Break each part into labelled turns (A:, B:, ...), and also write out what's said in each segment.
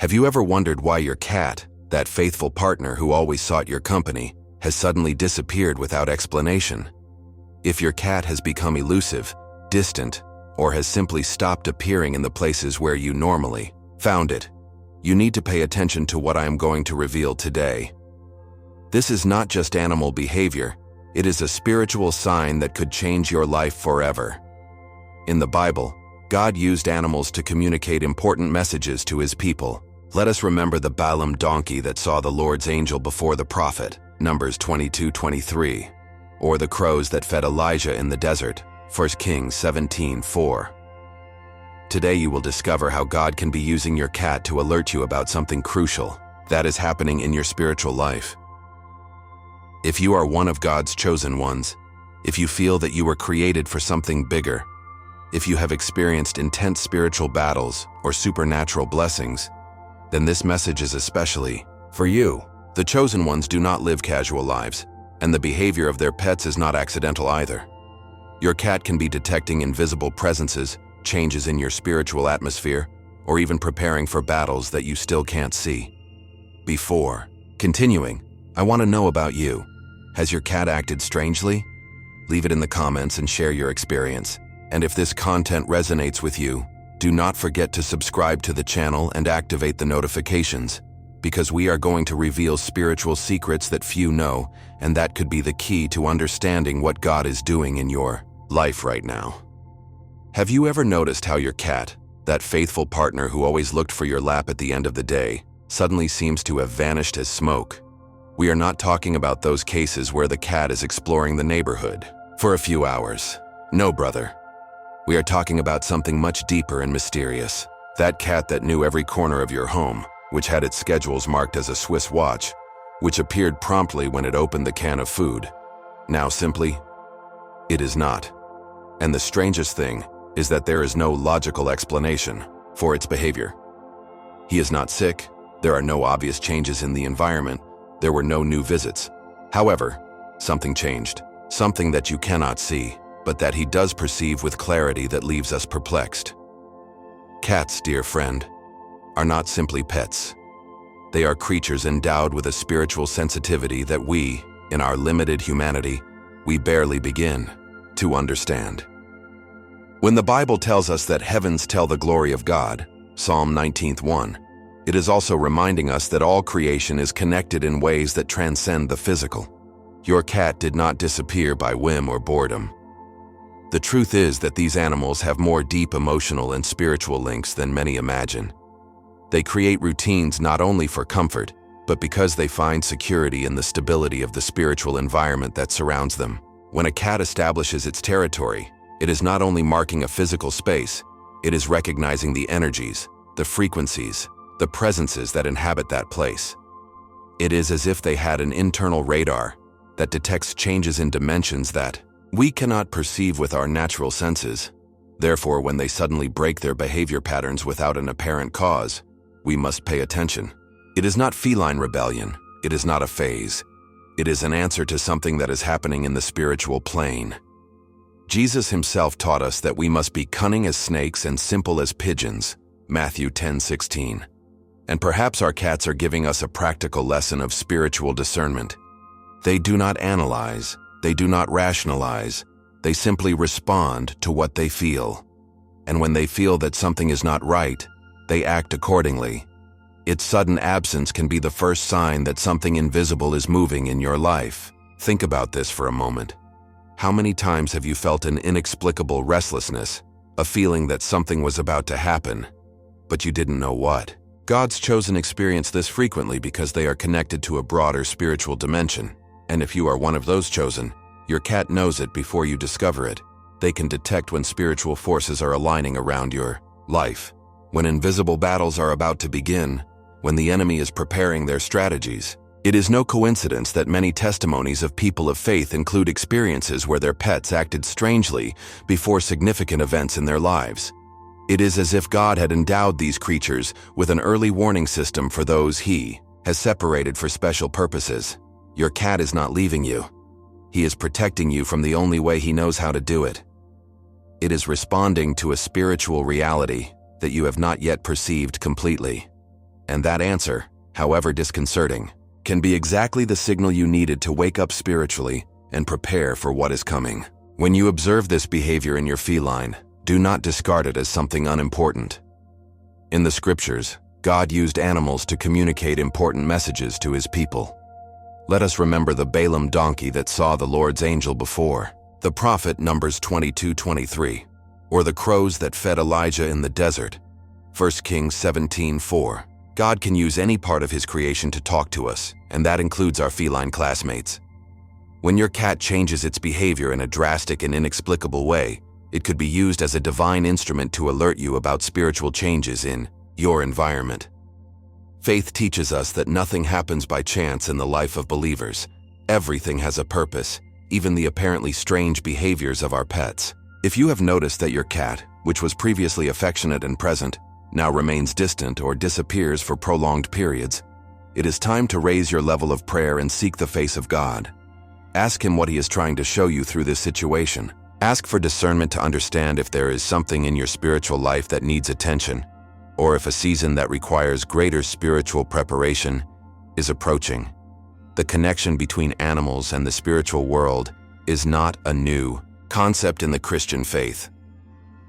A: Have you ever wondered why your cat, that faithful partner who always sought your company, has suddenly disappeared without explanation? If your cat has become elusive, distant, or has simply stopped appearing in the places where you normally found it, you need to pay attention to what I am going to reveal today. This is not just animal behavior, it is a spiritual sign that could change your life forever. In the Bible, God used animals to communicate important messages to his people. Let us remember the Balaam donkey that saw the Lord's angel before the prophet, Numbers 22:23, or the crows that fed Elijah in the desert, 1 Kings 17:4. Today you will discover how God can be using your cat to alert you about something crucial that is happening in your spiritual life. If you are one of God's chosen ones, if you feel that you were created for something bigger, if you have experienced intense spiritual battles or supernatural blessings, then this message is especially for you. The chosen ones do not live casual lives, and the behavior of their pets is not accidental either. Your cat can be detecting invisible presences, changes in your spiritual atmosphere, or even preparing for battles that you still can't see. Before continuing, I want to know about you. Has your cat acted strangely? Leave it in the comments and share your experience. And if this content resonates with you, do not forget to subscribe to the channel and activate the notifications, because we are going to reveal spiritual secrets that few know, and that could be the key to understanding what God is doing in your life right now. Have you ever noticed how your cat, that faithful partner who always looked for your lap at the end of the day, suddenly seems to have vanished as smoke? We are not talking about those cases where the cat is exploring the neighborhood for a few hours. No, brother. We are talking about something much deeper and mysterious. That cat that knew every corner of your home, which had its schedules marked as a Swiss watch, which appeared promptly when it opened the can of food. Now simply, it is not. And the strangest thing is that there is no logical explanation for its behavior. He is not sick, there are no obvious changes in the environment, there were no new visits. However, something changed, something that you cannot see, but that he does perceive with clarity that leaves us perplexed. Cats, dear friend, are not simply pets. They are creatures endowed with a spiritual sensitivity that we, in our limited humanity, we barely begin to understand. When the Bible tells us that heavens tell the glory of God, Psalm 19:1, it is also reminding us that all creation is connected in ways that transcend the physical. Your cat did not disappear by whim or boredom. The truth is that these animals have more deep emotional and spiritual links than many imagine. They create routines not only for comfort, but because they find security in the stability of the spiritual environment that surrounds them. When a cat establishes its territory, it is not only marking a physical space, it is recognizing the energies, the frequencies, the presences that inhabit that place. It is as if they had an internal radar that detects changes in dimensions that we cannot perceive with our natural senses. Therefore, when they suddenly break their behavior patterns without an apparent cause, we must pay attention. It is not feline rebellion. It is not a phase. It is an answer to something that is happening in the spiritual plane. Jesus himself taught us that we must be cunning as snakes and simple as pigeons, Matthew 10:16. And perhaps our cats are giving us a practical lesson of spiritual discernment. They do not analyze. They do not rationalize. They simply respond to what they feel. And when they feel that something is not right, they act accordingly. Its sudden absence can be the first sign that something invisible is moving in your life. Think about this for a moment. How many times have you felt an inexplicable restlessness, a feeling that something was about to happen, but you didn't know what? God's chosen experience this frequently because they are connected to a broader spiritual dimension. And if you are one of those chosen, your cat knows it before you discover it. They can detect when spiritual forces are aligning around your life, when invisible battles are about to begin, when the enemy is preparing their strategies. It is no coincidence that many testimonies of people of faith include experiences where their pets acted strangely before significant events in their lives. It is as if God had endowed these creatures with an early warning system for those he has separated for special purposes. Your cat is not leaving you. He is protecting you from the only way he knows how to do it. It is responding to a spiritual reality that you have not yet perceived completely. And that answer, however disconcerting, can be exactly the signal you needed to wake up spiritually and prepare for what is coming. When you observe this behavior in your feline, do not discard it as something unimportant. In the scriptures, God used animals to communicate important messages to his people. Let us remember the Balaam donkey that saw the Lord's angel before, the prophet Numbers 22:23, or the crows that fed Elijah in the desert, 1 Kings 17:4. God can use any part of his creation to talk to us, and that includes our feline classmates. When your cat changes its behavior in a drastic and inexplicable way, it could be used as a divine instrument to alert you about spiritual changes in your environment. Faith teaches us that nothing happens by chance in the life of believers. Everything has a purpose, even the apparently strange behaviors of our pets. If you have noticed that your cat, which was previously affectionate and present, now remains distant or disappears for prolonged periods, it is time to raise your level of prayer and seek the face of God. Ask him what he is trying to show you through this situation. Ask for discernment to understand if there is something in your spiritual life that needs attention, or if a season that requires greater spiritual preparation is approaching. The connection between animals and the spiritual world is not a new concept in the Christian faith.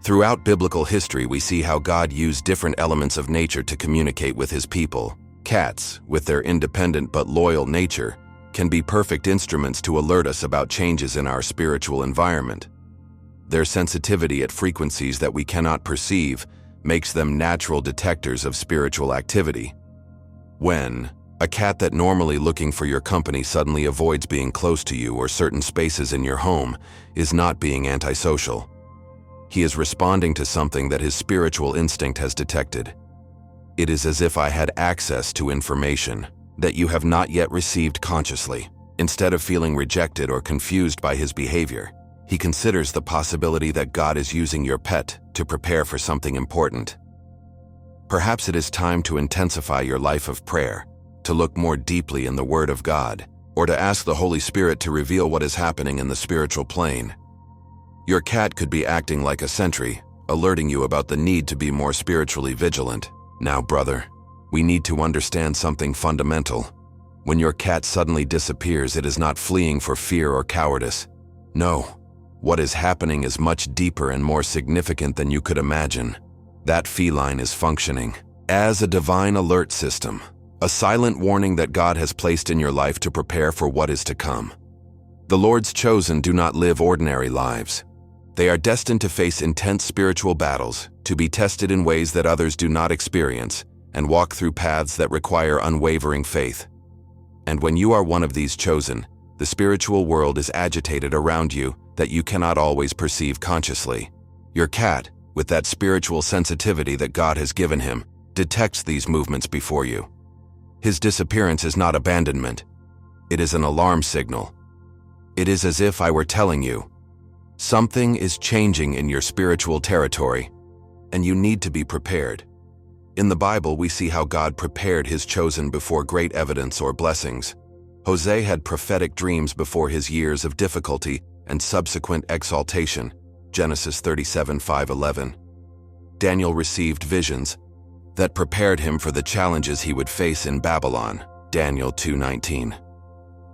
A: Throughout biblical history, we see how God used different elements of nature to communicate with his people. Cats, with their independent but loyal nature, can be perfect instruments to alert us about changes in our spiritual environment. Their sensitivity at frequencies that we cannot perceive makes them natural detectors of spiritual activity. When a cat that normally looking for your company suddenly avoids being close to you or certain spaces in your home is not being antisocial. He is responding to something that his spiritual instinct has detected. It is as if I had access to information that you have not yet received consciously. Instead of feeling rejected or confused by his behavior, he considers the possibility that God is using your pet to prepare for something important. Perhaps it is time to intensify your life of prayer, to look more deeply in the Word of God, or to ask the Holy Spirit to reveal what is happening in the spiritual plane. Your cat could be acting like a sentry, alerting you about the need to be more spiritually vigilant. Now, brother, we need to understand something fundamental. When your cat suddenly disappears, it is not fleeing for fear or cowardice. No, what is happening is much deeper and more significant than you could imagine. That feline is functioning as a divine alert system, a silent warning that God has placed in your life to prepare for what is to come. The Lord's chosen do not live ordinary lives. They are destined to face intense spiritual battles, to be tested in ways that others do not experience, and walk through paths that require unwavering faith. And when you are one of these chosen, the spiritual world is agitated around you that you cannot always perceive consciously. Your cat, with that spiritual sensitivity that God has given him, detects these movements before you. His disappearance is not abandonment. It is an alarm signal. It is as if I were telling you, something is changing in your spiritual territory, and you need to be prepared. In the Bible, we see how God prepared his chosen before great evidence or blessings. Hosea had prophetic dreams before his years of difficulty and subsequent exaltation, Genesis 37:5-11. Daniel received visions that prepared him for the challenges he would face in Babylon, Daniel 2:19.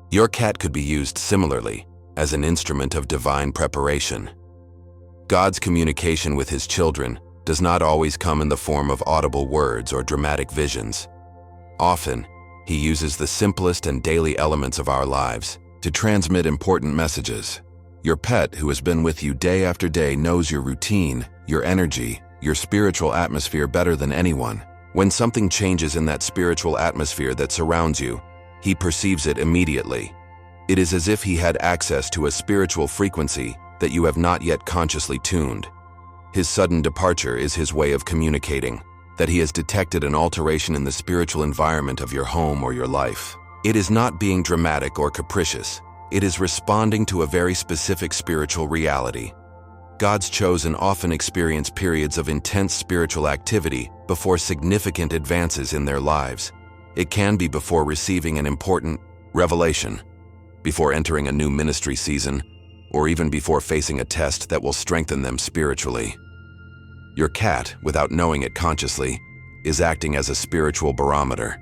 A: Your cat could be used similarly as an instrument of divine preparation. God's communication with his children does not always come in the form of audible words or dramatic visions. Often, he uses the simplest and daily elements of our lives to transmit important messages. Your pet, who has been with you day after day, knows your routine, your energy, your spiritual atmosphere better than anyone. When something changes in that spiritual atmosphere that surrounds you, he perceives it immediately. It is as if he had access to a spiritual frequency that you have not yet consciously tuned. His sudden departure is his way of communicating that he has detected an alteration in the spiritual environment of your home or your life. It is not being dramatic or capricious. It is responding to a very specific spiritual reality. God's chosen often experience periods of intense spiritual activity before significant advances in their lives. It can be before receiving an important revelation, before entering a new ministry season, or even before facing a test that will strengthen them spiritually. Your cat, without knowing it consciously, is acting as a spiritual barometer,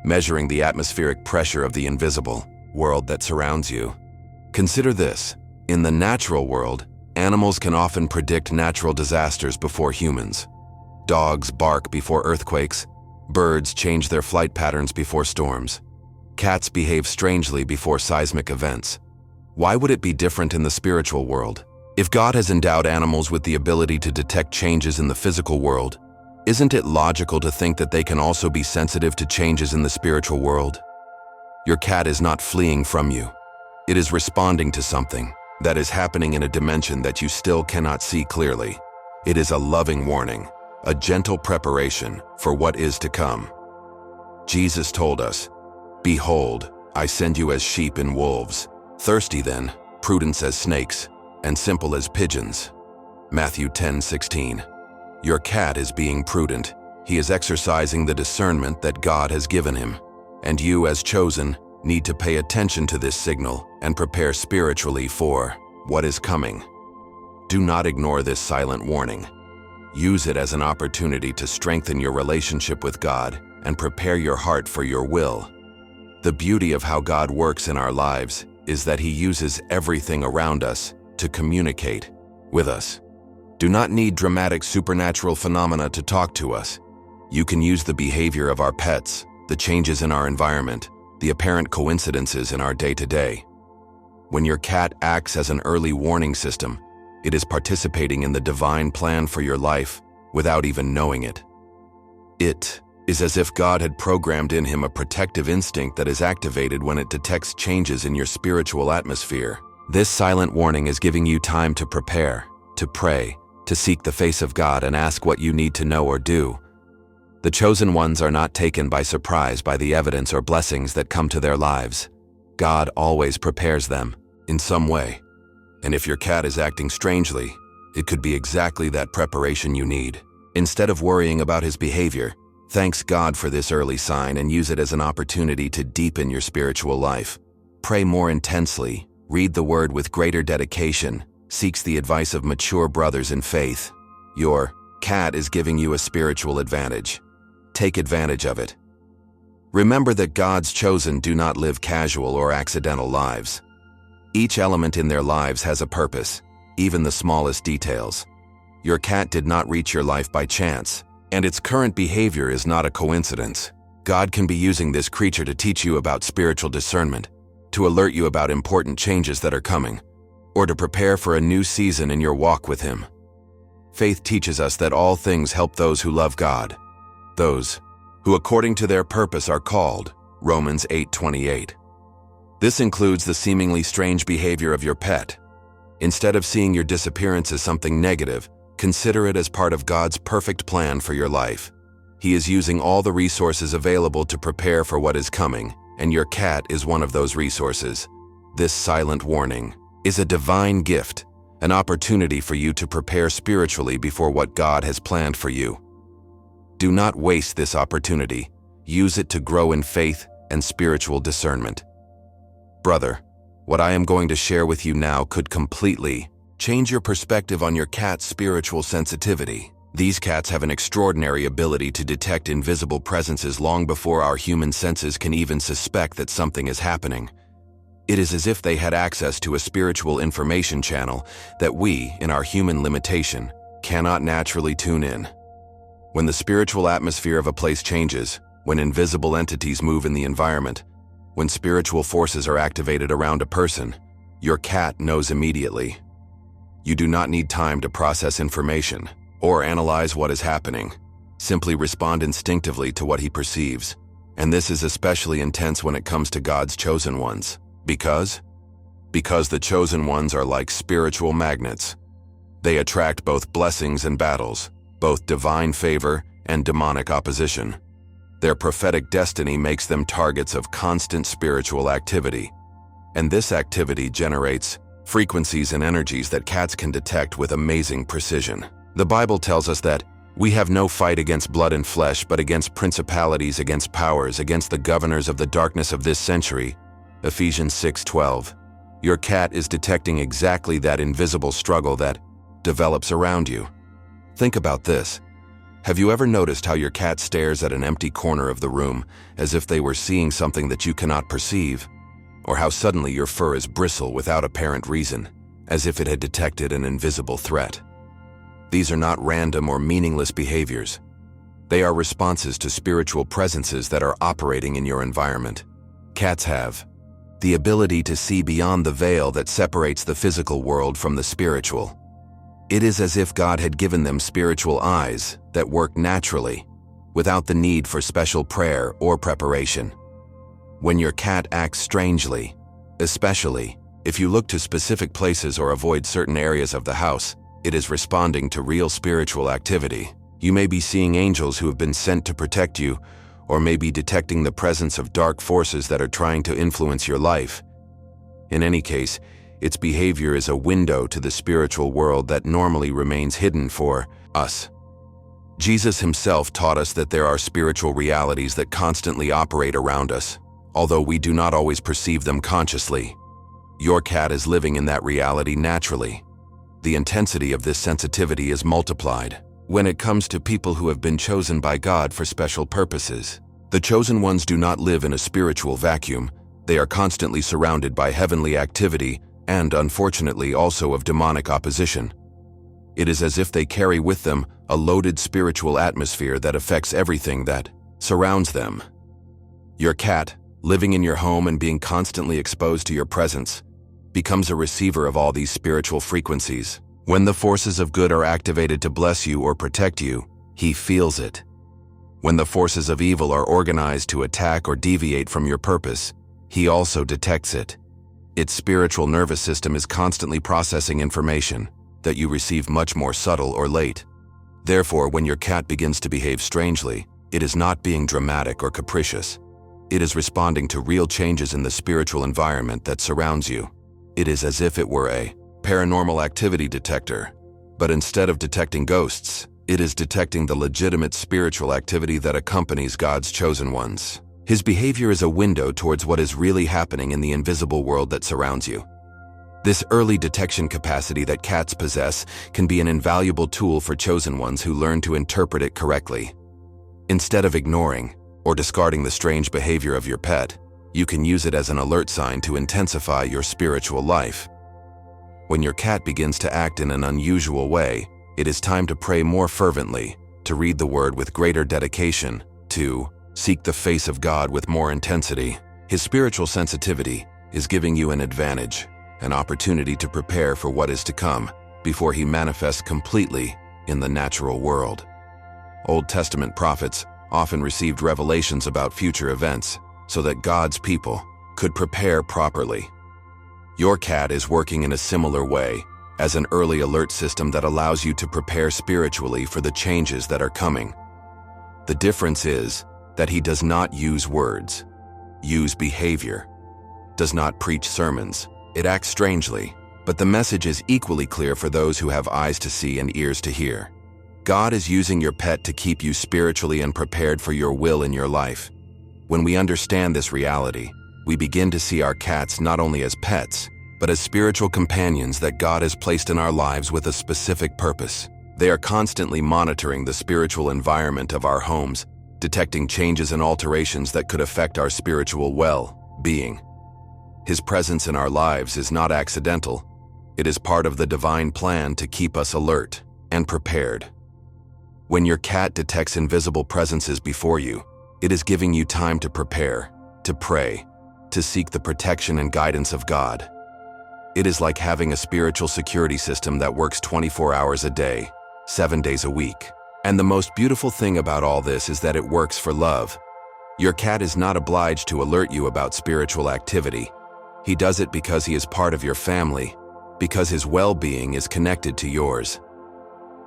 A: measuring the atmospheric pressure of the invisible world that surrounds you. Consider this. In the natural world, animals can often predict natural disasters before humans. Dogs bark before earthquakes. Birds change their flight patterns before storms. Cats behave strangely before seismic events. Why would it be different in the spiritual world? If God has endowed animals with the ability to detect changes in the physical world, isn't it logical to think that they can also be sensitive to changes in the spiritual world? Your cat is not fleeing from you. It is responding to something that is happening in a dimension that you still cannot see clearly. It is a loving warning, a gentle preparation for what is to come. Jesus told us, "Behold, I send you as sheep in wolves. Thirsty then, prudence as snakes, and simple as pigeons." Matthew 10:16. Your cat is being prudent. He is exercising the discernment that God has given him. And you, as chosen, need to pay attention to this signal and prepare spiritually for what is coming. Do not ignore this silent warning. Use it as an opportunity to strengthen your relationship with God and prepare your heart for your will. The beauty of how God works in our lives is that He uses everything around us to communicate with us. Do not need dramatic supernatural phenomena to talk to us. You can use the behavior of our pets, the changes in our environment, the apparent coincidences in our day-to-day. When your cat acts as an early warning system, it is participating in the divine plan for your life without even knowing it. It is as if God had programmed in him a protective instinct that is activated when it detects changes in your spiritual atmosphere. This silent warning is giving you time to prepare, to pray, to seek the face of God and ask what you need to know or do. The chosen ones are not taken by surprise by the evidence or blessings that come to their lives. God always prepares them in some way. And if your cat is acting strangely, it could be exactly that preparation you need. Instead of worrying about his behavior, thanks God for this early sign and use it as an opportunity to deepen your spiritual life. Pray more intensely, read the Word with greater dedication, seeks the advice of mature brothers in faith. Your cat is giving you a spiritual advantage. Take advantage of it. Remember that God's chosen do not live casual or accidental lives. Each element in their lives has a purpose, even the smallest details. Your cat did not reach your life by chance, and its current behavior is not a coincidence. God can be using this creature to teach you about spiritual discernment, to alert you about important changes that are coming, or to prepare for a new season in your walk with Him. Faith teaches us that all things help those who love God, those who according to their purpose are called, Romans 8:28. This includes the seemingly strange behavior of your pet. Instead of seeing your disappearance as something negative, consider it as part of God's perfect plan for your life. He is using all the resources available to prepare for what is coming, and your cat is one of those resources. This silent warning is a divine gift, an opportunity for you to prepare spiritually before what God has planned for you. Do not waste this opportunity. Use it to grow in faith and spiritual discernment. Brother, what I am going to share with you now could completely change your perspective on your cat's spiritual sensitivity. These cats have an extraordinary ability to detect invisible presences long before our human senses can even suspect that something is happening. It is as if they had access to a spiritual information channel that we, in our human limitation, cannot naturally tune in. When the spiritual atmosphere of a place changes, when invisible entities move in the environment, when spiritual forces are activated around a person, your cat knows immediately. You do not need time to process information or analyze what is happening. Simply respond instinctively to what he perceives. And this is especially intense when it comes to God's chosen ones. Because the chosen ones are like spiritual magnets. They attract both blessings and battles, both divine favor and demonic opposition. Their prophetic destiny makes them targets of constant spiritual activity, and this activity generates frequencies and energies that cats can detect with amazing precision. The Bible tells us that we have no fight against blood and flesh, but against principalities, against powers, against the governors of the darkness of this century. Ephesians 6:12. Your cat is detecting exactly that invisible struggle that develops around you. Think about this. Have you ever noticed how your cat stares at an empty corner of the room as if they were seeing something that you cannot perceive? Or how suddenly your fur is bristle without apparent reason, as if it had detected an invisible threat? These are not random or meaningless behaviors. They are responses to spiritual presences that are operating in your environment. Cats have the ability to see beyond the veil that separates the physical world from the spiritual. It is as if God had given them spiritual eyes that work naturally, without the need for special prayer or preparation. When your cat acts strangely, especially if you look to specific places or avoid certain areas of the house, it is responding to real spiritual activity. You may be seeing angels who have been sent to protect you, or may be detecting the presence of dark forces that are trying to influence your life. In any case, its behavior is a window to the spiritual world that normally remains hidden for us. Jesus himself taught us that there are spiritual realities that constantly operate around us, although we do not always perceive them consciously. Your cat is living in that reality naturally. The intensity of this sensitivity is multiplied when it comes to people who have been chosen by God for special purposes. The chosen ones do not live in a spiritual vacuum. They are constantly surrounded by heavenly activity and, unfortunately, also of demonic opposition. It is as if they carry with them a loaded spiritual atmosphere that affects everything that surrounds them. Your cat, living in your home and being constantly exposed to your presence, becomes a receiver of all these spiritual frequencies. When the forces of good are activated to bless you or protect you, he feels it. When the forces of evil are organized to attack or deviate from your purpose, he also detects it. Its spiritual nervous system is constantly processing information that you receive much more subtle or late. Therefore, when your cat begins to behave strangely, it is not being dramatic or capricious. It is responding to real changes in the spiritual environment that surrounds you. It is as if it were a paranormal activity detector, but instead of detecting ghosts, it is detecting the legitimate spiritual activity that accompanies God's chosen ones. His behavior is a window towards what is really happening in the invisible world that surrounds you. This early detection capacity that cats possess can be an invaluable tool for chosen ones who learn to interpret it correctly. Instead of ignoring or discarding the strange behavior of your pet, you can use it as an alert sign to intensify your spiritual life. When your cat begins to act in an unusual way, it is time to pray more fervently, to read the Word with greater dedication, to seek the face of God with more intensity. His spiritual sensitivity is giving you an advantage, an opportunity to prepare for what is to come before he manifests completely in the natural world. Old Testament prophets often received revelations about future events so that God's people could prepare properly. Your cat is working in a similar way, as an early alert system that allows you to prepare spiritually for the changes that are coming. The difference is that he does not use words, use behavior, does not preach sermons. It acts strangely, but the message is equally clear for those who have eyes to see and ears to hear. God is using your pet to keep you spiritually and prepared for your will in your life. When we understand this reality, we begin to see our cats not only as pets, but as spiritual companions that God has placed in our lives with a specific purpose. They are constantly monitoring the spiritual environment of our homes, detecting changes and alterations that could affect our spiritual well-being. His presence in our lives is not accidental. It is part of the divine plan to keep us alert and prepared. When your cat detects invisible presences before you, it is giving you time to prepare, to pray, to seek the protection and guidance of God. It is like having a spiritual security system that works 24 hours a day, 7 days a week. And the most beautiful thing about all this is that it works for love. Your cat is not obliged to alert you about spiritual activity. He does it because he is part of your family, because his well-being is connected to yours.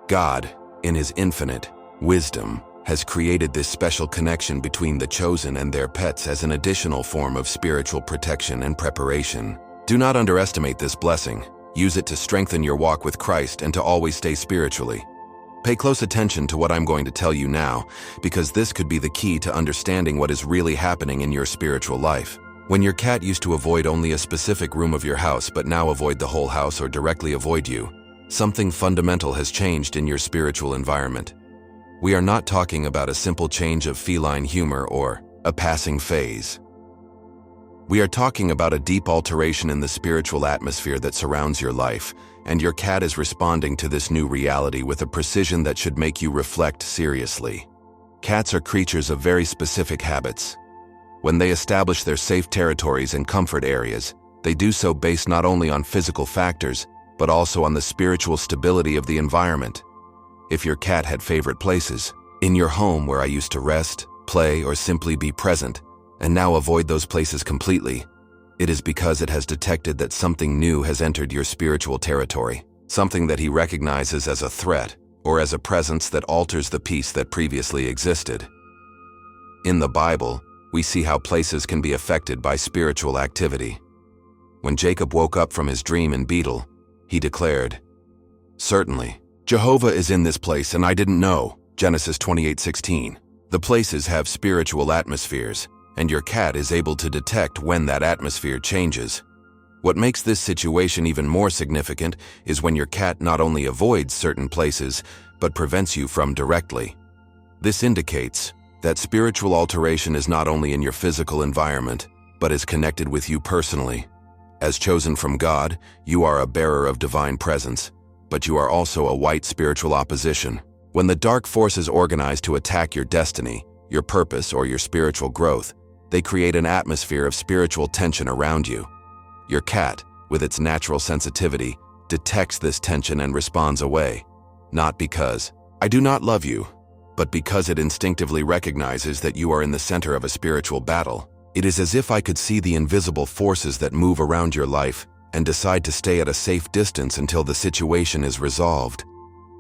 A: God, in his infinite wisdom, has created this special connection between the chosen and their pets as an additional form of spiritual protection and preparation. Do not underestimate this blessing. Use it to strengthen your walk with Christ and to always stay spiritually. Pay close attention to what I'm going to tell you now, because this could be the key to understanding what is really happening in your spiritual life. When your cat used to avoid only a specific room of your house but now avoid the whole house or directly avoid you, something fundamental has changed in your spiritual environment. We are not talking about a simple change of feline humor or a passing phase. We are talking about a deep alteration in the spiritual atmosphere that surrounds your life, and your cat is responding to this new reality with a precision that should make you reflect seriously. Cats are creatures of very specific habits. When they establish their safe territories and comfort areas, they do so based not only on physical factors, but also on the spiritual stability of the environment. If your cat had favorite places, in your home where I used to rest, play, or simply be present, and now avoid those places completely, it is because it has detected that something new has entered your spiritual territory, something that he recognizes as a threat or as a presence that alters the peace that previously existed. In the Bible, we see how places can be affected by spiritual activity. When Jacob woke up from his dream in Bethel, he declared, "Certainly, Jehovah is in this place and I didn't know." Genesis 28:16. The places have spiritual atmospheres, and your cat is able to detect when that atmosphere changes. What makes this situation even more significant is when your cat not only avoids certain places, but prevents you from directly. This indicates that spiritual alteration is not only in your physical environment, but is connected with you personally. As chosen from God, you are a bearer of divine presence, but you are also a white spiritual opposition. When the dark forces organize to attack your destiny, your purpose, or your spiritual growth, they create an atmosphere of spiritual tension around you. Your cat, with its natural sensitivity, detects this tension and responds away, not because, "I do not love you," but because it instinctively recognizes that you are in the center of a spiritual battle. It is as if I could see the invisible forces that move around your life and decide to stay at a safe distance until the situation is resolved.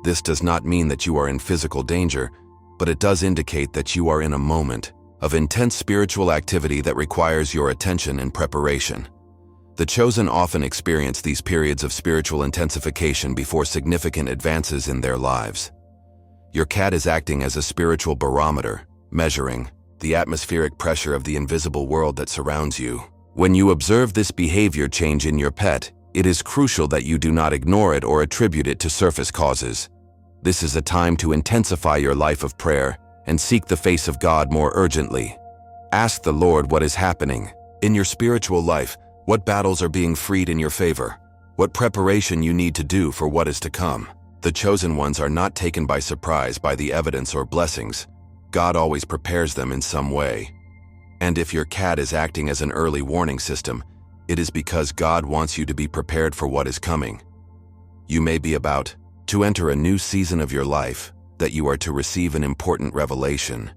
A: This does not mean that you are in physical danger, but it does indicate that you are in a moment of intense spiritual activity that requires your attention and preparation. The chosen often experience these periods of spiritual intensification before significant advances in their lives. Your cat is acting as a spiritual barometer, measuring the atmospheric pressure of the invisible world that surrounds you. When you observe this behavior change in your pet, it is crucial that you do not ignore it or attribute it to surface causes. This is a time to intensify your life of prayer and seek the face of God more urgently. Ask the Lord what is happening in your spiritual life, what battles are being freed in your favor, what preparation you need to do for what is to come. The chosen ones are not taken by surprise by the evidence or blessings. God always prepares them in some way. And if your cat is acting as an early warning system, it is because God wants you to be prepared for what is coming. You may be about to enter a new season of your life, that you are to receive an important revelation,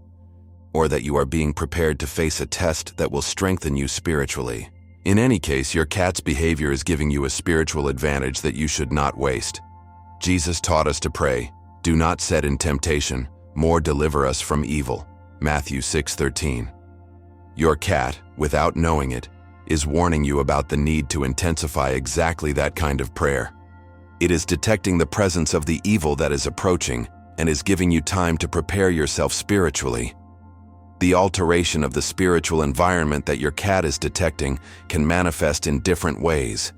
A: or that you are being prepared to face a test that will strengthen you spiritually. In any case, your cat's behavior is giving you a spiritual advantage that you should not waste. Jesus taught us to pray, "Do not set in temptation, more deliver us from evil." Matthew 6:13. Your cat, without knowing it, is warning you about the need to intensify exactly that kind of prayer. It is detecting the presence of the evil that is approaching and is giving you time to prepare yourself spiritually. The alteration of the spiritual environment that your cat is detecting can manifest in different ways.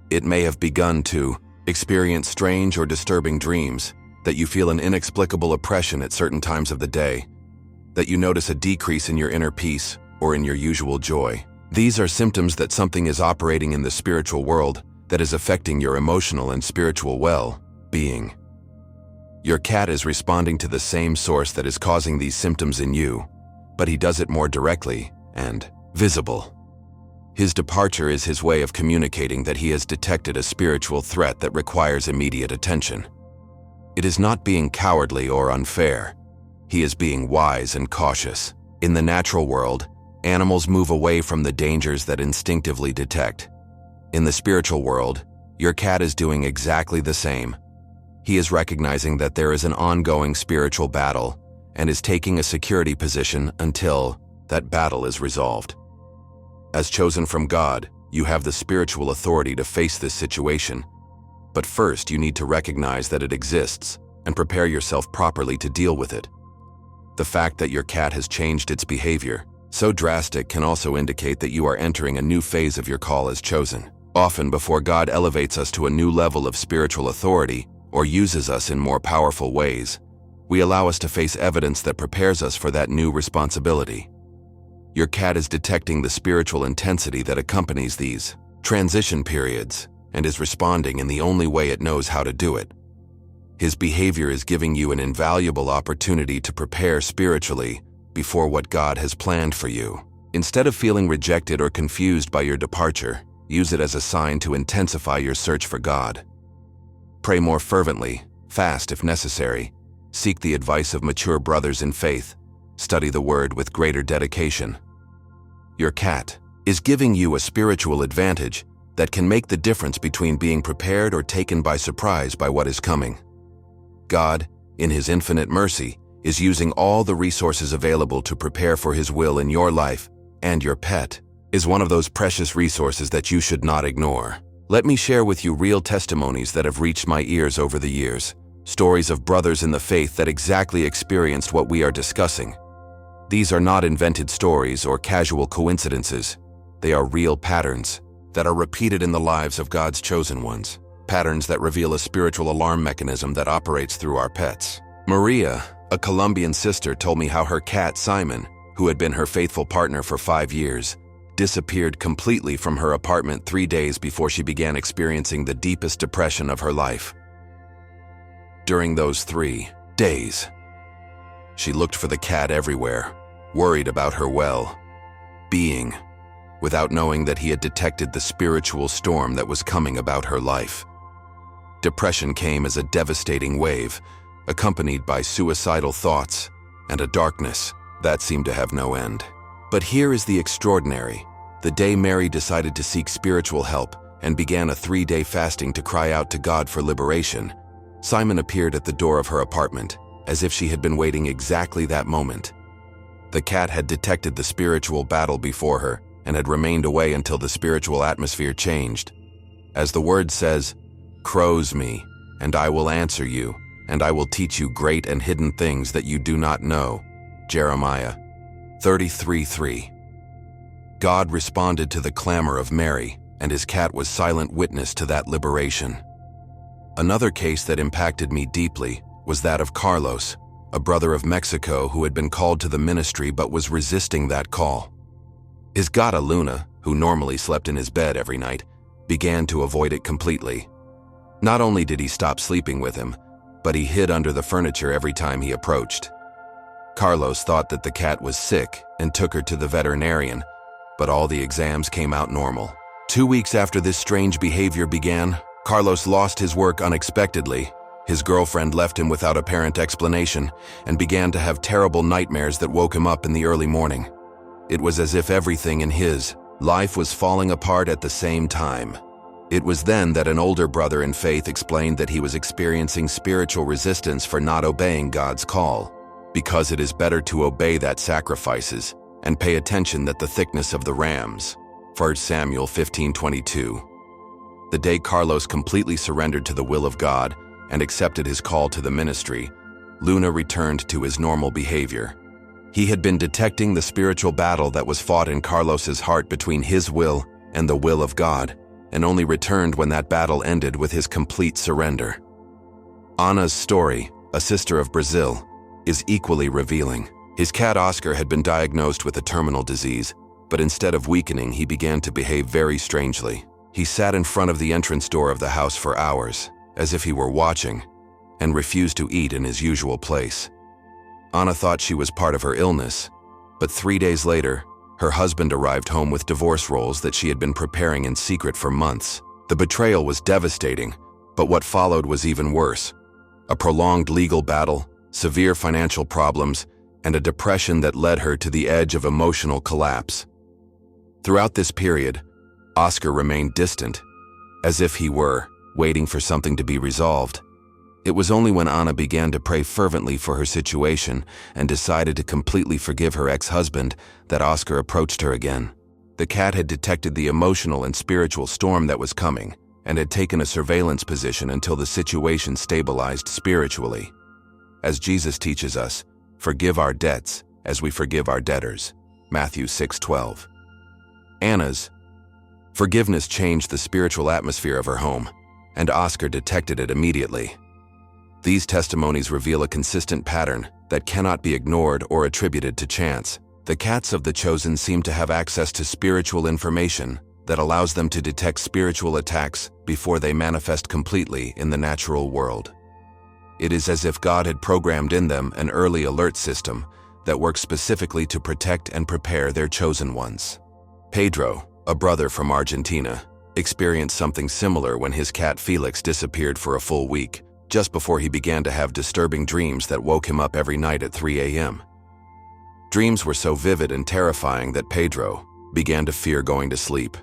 A: It may have begun to experience strange or disturbing dreams, that you feel an inexplicable oppression at certain times of the day, that you notice a decrease in your inner peace or in your usual joy. These are symptoms that something is operating in the spiritual world that is affecting your emotional and spiritual well-being. Your cat is responding to the same source that is causing these symptoms in you, but he does it more directly and visible. His departure is his way of communicating that he has detected a spiritual threat that requires immediate attention. It is not being cowardly or unfair. He is being wise and cautious. In the natural world, animals move away from the dangers that instinctively detect. In the spiritual world, your cat is doing exactly the same. He is recognizing that there is an ongoing spiritual battle and is taking a security position until that battle is resolved. As chosen from God, you have the spiritual authority to face this situation. But first, you need to recognize that it exists and prepare yourself properly to deal with it. The fact that your cat has changed its behavior so drastic can also indicate that you are entering a new phase of your call as chosen. Often before God elevates us to a new level of spiritual authority or uses us in more powerful ways, we allow us to face evidence that prepares us for that new responsibility. Your cat is detecting the spiritual intensity that accompanies these transition periods and is responding in the only way it knows how to do it. His behavior is giving you an invaluable opportunity to prepare spiritually before what God has planned for you. Instead of feeling rejected or confused by your departure, use it as a sign to intensify your search for God. Pray more fervently, fast if necessary, seek the advice of mature brothers in faith, study the Word with greater dedication. Your cat is giving you a spiritual advantage that can make the difference between being prepared or taken by surprise by what is coming. God, in His infinite mercy, is using all the resources available to prepare for His will in your life, and your pet is one of those precious resources that you should not ignore. Let me share with you real testimonies that have reached my ears over the years, stories of brothers in the faith that exactly experienced what we are discussing. These are not invented stories or casual coincidences. They are real patterns that are repeated in the lives of God's chosen ones, patterns that reveal a spiritual alarm mechanism that operates through our pets. Maria, a Colombian sister, told me how her cat Simon, who had been her faithful partner for 5 years, disappeared completely from her apartment 3 days before she began experiencing the deepest depression of her life. During those 3 days, she looked for the cat everywhere, worried about her well-being, without knowing that he had detected the spiritual storm that was coming about her life. Depression came as a devastating wave, accompanied by suicidal thoughts and a darkness that seemed to have no end. But here is the extraordinary. The day Mary decided to seek spiritual help and began a 3-day fasting to cry out to God for liberation, Simon appeared at the door of her apartment, as if she had been waiting exactly that moment. The cat had detected the spiritual battle before her and had remained away until the spiritual atmosphere changed. As the word says, "Crows me, and I will answer you, and I will teach you great and hidden things that you do not know." Jeremiah 33:3. God responded to the clamor of Mary, and His cat was silent witness to that liberation. Another case that impacted me deeply was that of Carlos, a brother of Mexico who had been called to the ministry but was resisting that call. His gata Luna, who normally slept in his bed every night, began to avoid it completely. Not only did he stop sleeping with him, but he hid under the furniture every time he approached. Carlos thought that the cat was sick and took her to the veterinarian, but all the exams came out normal. 2 weeks after this strange behavior began, Carlos lost his work unexpectedly. His girlfriend left him without apparent explanation and began to have terrible nightmares that woke him up in the early morning. It was as if everything in his life was falling apart at the same time. It was then that an older brother in faith explained that he was experiencing spiritual resistance for not obeying God's call, because it is better to obey that sacrifices and pay attention that the thickness of the rams. 1 Samuel 15:22. The day Carlos completely surrendered to the will of God and accepted his call to the ministry, Luna returned to his normal behavior. He had been detecting the spiritual battle that was fought in Carlos's heart between his will and the will of God, and only returned when that battle ended with his complete surrender. Ana's story, a sister of Brazil, is equally revealing. His cat Oscar had been diagnosed with a terminal disease, but instead of weakening, he began to behave very strangely. He sat in front of the entrance door of the house for hours, as if he were watching, and refused to eat in his usual place. Ana thought she was part of her illness, but 3 days later, her husband arrived home with divorce rolls that she had been preparing in secret for months. The betrayal was devastating, but what followed was even worse. A prolonged legal battle, severe financial problems, and a depression that led her to the edge of emotional collapse. Throughout this period, Oscar remained distant, as if he were waiting for something to be resolved. It was only when Ana began to pray fervently for her situation and decided to completely forgive her ex-husband that Oscar approached her again. The cat had detected the emotional and spiritual storm that was coming and had taken a surveillance position until the situation stabilized spiritually. As Jesus teaches us, forgive our debts as we forgive our debtors. Matthew 6:12. Ana's forgiveness changed the spiritual atmosphere of her home, and Oscar detected it immediately. These testimonies reveal a consistent pattern that cannot be ignored or attributed to chance. The cats of the chosen seem to have access to spiritual information that allows them to detect spiritual attacks before they manifest completely in the natural world. It is as if God had programmed in them an early alert system that works specifically to protect and prepare their chosen ones. Pedro, a brother from Argentina, experienced something similar when his cat Felix disappeared for a full week, just before he began to have disturbing dreams that woke him up every night at 3 a.m. Dreams were so vivid and terrifying that Pedro began to fear going to sleep.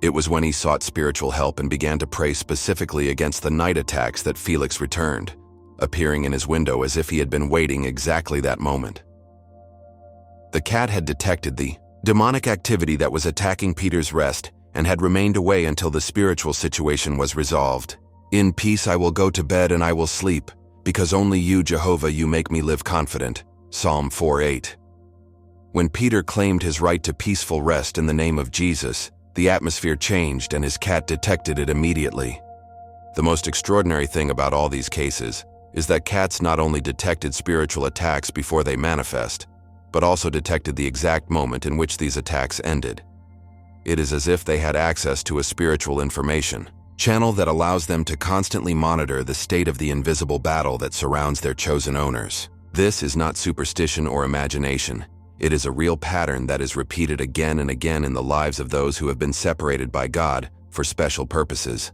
A: It was when he sought spiritual help and began to pray specifically against the night attacks that Felix returned, appearing in his window as if he had been waiting exactly that moment. The cat had detected the demonic activity that was attacking Peter's rest and had remained away until the spiritual situation was resolved. In peace I will go to bed and I will sleep, because only you, Jehovah, you make me live confident. Psalm 4:8. When Peter claimed his right to peaceful rest in the name of Jesus, the atmosphere changed and his cat detected it immediately. The most extraordinary thing about all these cases is that cats not only detected spiritual attacks before they manifest, but also detected the exact moment in which these attacks ended. It is as if they had access to a spiritual information channel that allows them to constantly monitor the state of the invisible battle that surrounds their chosen owners. This is not superstition or imagination. It is a real pattern that is repeated again and again in the lives of those who have been separated by God for special purposes.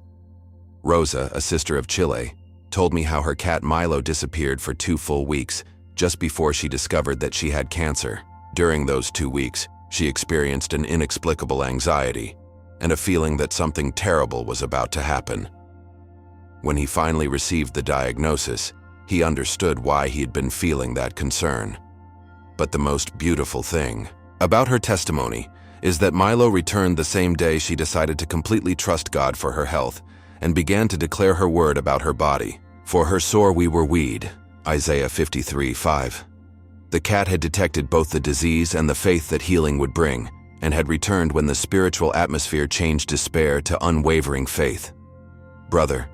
A: Rosa, a sister of Chile, told me how her cat Milo disappeared for 2 full weeks just before she discovered that she had cancer. During those 2 weeks, she experienced an inexplicable anxiety and a feeling that something terrible was about to happen. When he finally received the diagnosis, he understood why he had been feeling that concern. But the most beautiful thing about her testimony is that Milo returned the same day she decided to completely trust God for her health and began to declare her word about her body. For her sore we were weed, Isaiah 53:5. The cat had detected both the disease and the faith that healing would bring, and had returned when the spiritual atmosphere changed despair to unwavering faith. Brother,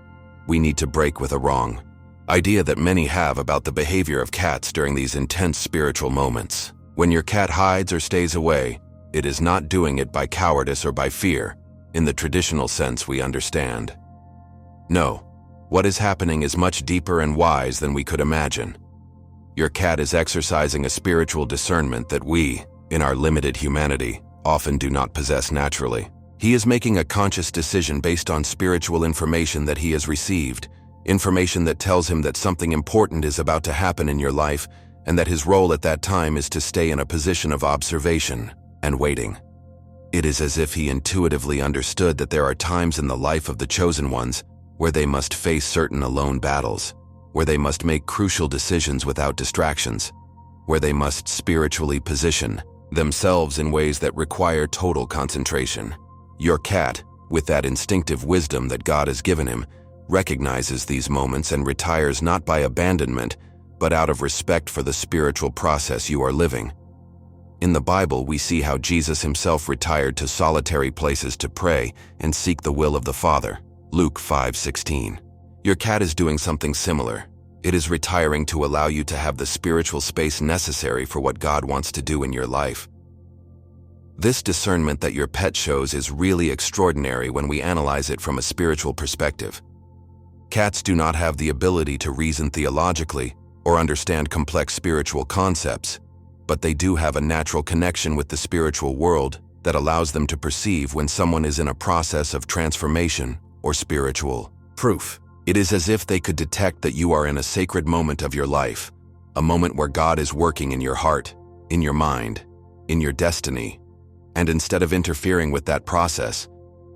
A: we need to break with a wrong idea that many have about the behavior of cats during these intense spiritual moments. When your cat hides or stays away, it is not doing it by cowardice or by fear, in the traditional sense we understand. No, what is happening is much deeper and wise than we could imagine. Your cat is exercising a spiritual discernment that we, in our limited humanity, often do not possess naturally. He is making a conscious decision based on spiritual information that he has received, information that tells him that something important is about to happen in your life and that his role at that time is to stay in a position of observation and waiting. It is as if he intuitively understood that there are times in the life of the chosen ones where they must face certain alone battles, where they must make crucial decisions without distractions, where they must spiritually position themselves in ways that require total concentration. Your cat, with that instinctive wisdom that God has given him, recognizes these moments and retires not by abandonment, but out of respect for the spiritual process you are living. In the Bible, we see how Jesus himself retired to solitary places to pray and seek the will of the Father. Luke 5:16. Your cat is doing something similar. It is retiring to allow you to have the spiritual space necessary for what God wants to do in your life. This discernment that your pet shows is really extraordinary when we analyze it from a spiritual perspective. Cats do not have the ability to reason theologically or understand complex spiritual concepts, but they do have a natural connection with the spiritual world that allows them to perceive when someone is in a process of transformation or spiritual proof. It is as if they could detect that you are in a sacred moment of your life, a moment where God is working in your heart, in your mind, in your destiny, and instead of interfering with that process,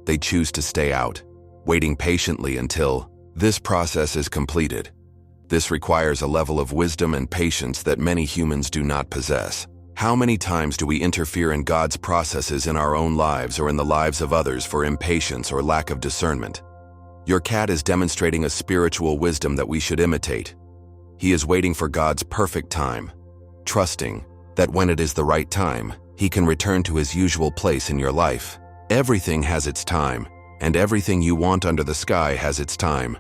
A: they choose to stay out, waiting patiently until this process is completed. This requires a level of wisdom and patience that many humans do not possess. How many times do we interfere in God's processes in our own lives or in the lives of others for impatience or lack of discernment? Your cat is demonstrating a spiritual wisdom that we should imitate. He is waiting for God's perfect time, trusting that when it is the right time, he can return to his usual place in your life. Everything has its time, and everything you want under the sky has its time.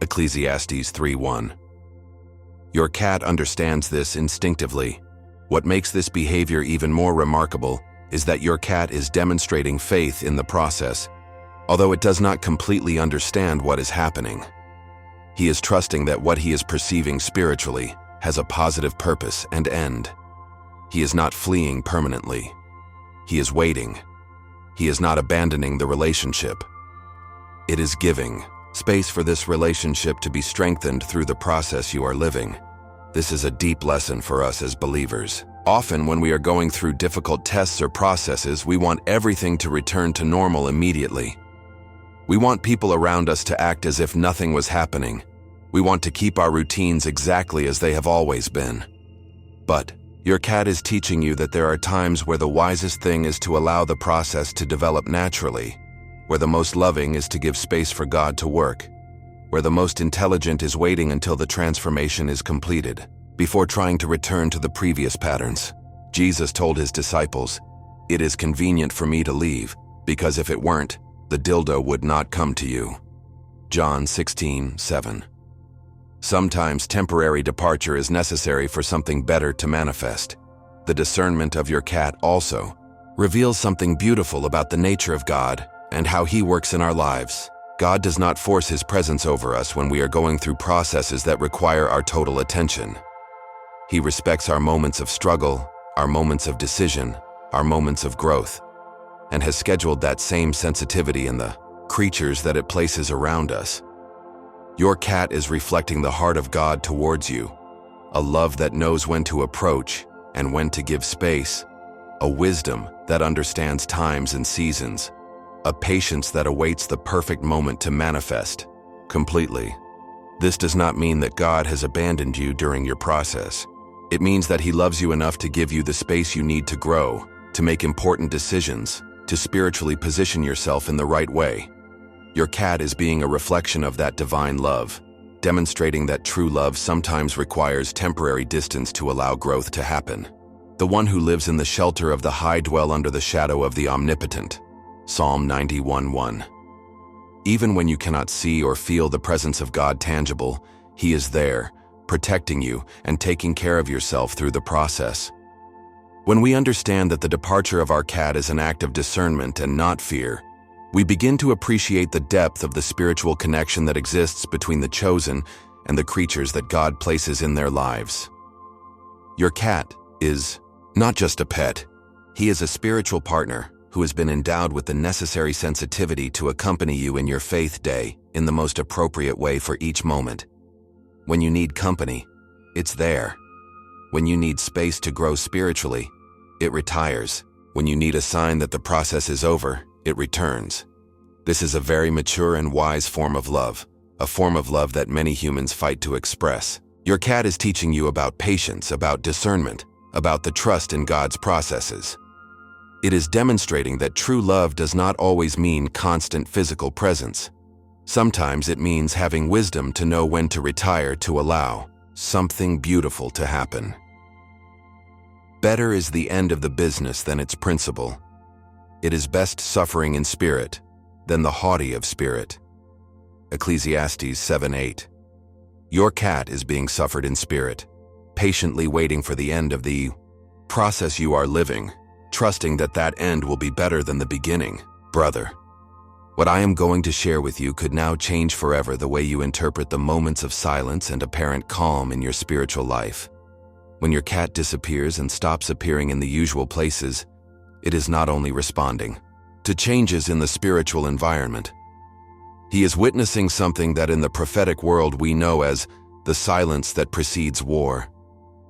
A: Ecclesiastes 3:1. Your cat understands this instinctively. What makes this behavior even more remarkable is that your cat is demonstrating faith in the process, although it does not completely understand what is happening. He is trusting that what he is perceiving spiritually has a positive purpose and end. He is not fleeing permanently. He is waiting. He is not abandoning the relationship. It is giving space for this relationship to be strengthened through the process you are living. This is a deep lesson for us as believers. Often when we are going through difficult tests or processes, we want everything to return to normal immediately. We want people around us to act as if nothing was happening. We want to keep our routines exactly as they have always been. But your cat is teaching you that there are times where the wisest thing is to allow the process to develop naturally, where the most loving is to give space for God to work, where the most intelligent is waiting until the transformation is completed, before trying to return to the previous patterns. Jesus told his disciples, "It is convenient for me to leave, because if it weren't, the dildo would not come to you." John 16:7. Sometimes temporary departure is necessary for something better to manifest. The discernment of your cat also reveals something beautiful about the nature of God and how he works in our lives. God does not force his presence over us when we are going through processes that require our total attention. He respects our moments of struggle, our moments of decision, our moments of growth, and has scheduled that same sensitivity in the creatures that it places around us. Your cat is reflecting the heart of God towards you, a love that knows when to approach and when to give space, a wisdom that understands times and seasons, a patience that awaits the perfect moment to manifest completely. This does not mean that God has abandoned you during your process. It means that he loves you enough to give you the space you need to grow, to make important decisions, to spiritually position yourself in the right way. Your cat is being a reflection of that divine love, demonstrating that true love sometimes requires temporary distance to allow growth to happen. The one who lives in the shelter of the high dwell under the shadow of the omnipotent. Psalm 91:1. Even when you cannot see or feel the presence of God tangible, he is there, protecting you and taking care of yourself through the process. When we understand that the departure of our cat is an act of discernment and not fear, we begin to appreciate the depth of the spiritual connection that exists between the chosen and the creatures that God places in their lives. Your cat is not just a pet. He is a spiritual partner who has been endowed with the necessary sensitivity to accompany you in your faith day in the most appropriate way for each moment. When you need company, it's there. When you need space to grow spiritually, it retires. When you need a sign that the process is over, it returns. This is a very mature and wise form of love, a form of love that many humans fight to express. Your cat is teaching you about patience, about discernment, about the trust in God's processes. It is demonstrating that true love does not always mean constant physical presence. Sometimes it means having wisdom to know when to retire to allow something beautiful to happen. Better is the end of the business than its principle. It is best suffering in spirit than the haughty of spirit. Ecclesiastes 7:8. Your cat is being suffered in spirit, patiently waiting for the end of the process you are living, trusting that that end will be better than the beginning. Brother, what I am going to share with you could now change forever the way you interpret the moments of silence and apparent calm in your spiritual life. When your cat disappears and stops appearing in the usual places, it is not only responding to changes in the spiritual environment. He is witnessing something that in the prophetic world we know as the silence that precedes war.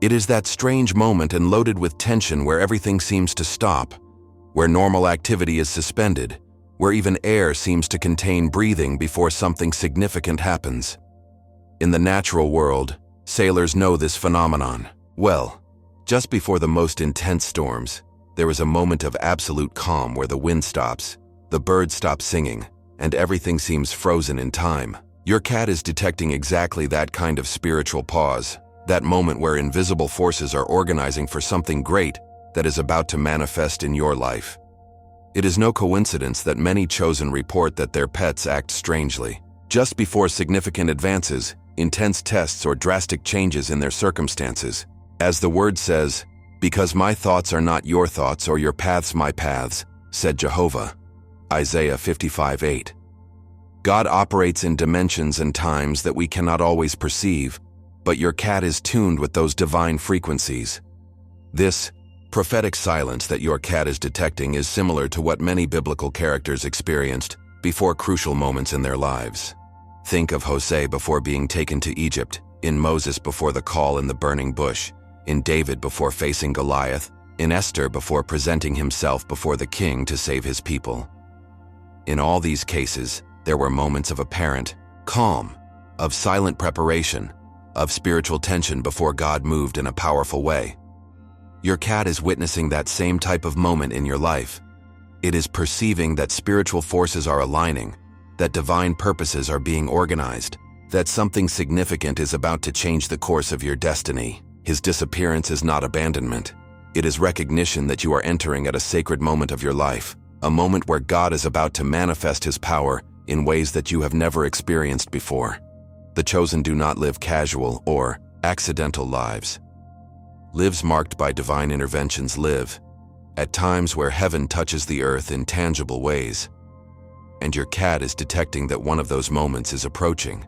A: It is that strange moment and loaded with tension where everything seems to stop, where normal activity is suspended, where even air seems to contain breathing before something significant happens. In the natural world, sailors know this phenomenon well. Just before the most intense storms, there is a moment of absolute calm where the wind stops, the birds stop singing, and everything seems frozen in time. Your cat is detecting exactly that kind of spiritual pause, that moment where invisible forces are organizing for something great that is about to manifest in your life. It is no coincidence that many chosen report that their pets act strangely. Just before significant advances, intense tests, or drastic changes in their circumstances. As the word says, "Because my thoughts are not your thoughts, or your paths my paths," said Jehovah. Isaiah 55:8. God operates in dimensions and times that we cannot always perceive, but your cat is tuned with those divine frequencies. This prophetic silence that your cat is detecting is similar to what many biblical characters experienced before crucial moments in their lives. Think of Hosea before being taken to Egypt, in Moses before the call in the burning bush, in David before facing Goliath, in Esther before presenting himself before the king to save his people. In all these cases, there were moments of apparent calm, of silent preparation, of spiritual tension before God moved in a powerful way. Your cat is witnessing that same type of moment in your life. It is perceiving that spiritual forces are aligning, that divine purposes are being organized, that something significant is about to change the course of your destiny. His disappearance is not abandonment. It is recognition that you are entering at a sacred moment of your life, a moment where God is about to manifest His power in ways that you have never experienced before. The chosen do not live casual or accidental lives. Lives marked by divine interventions live at times where heaven touches the earth in tangible ways. And your cat is detecting that one of those moments is approaching.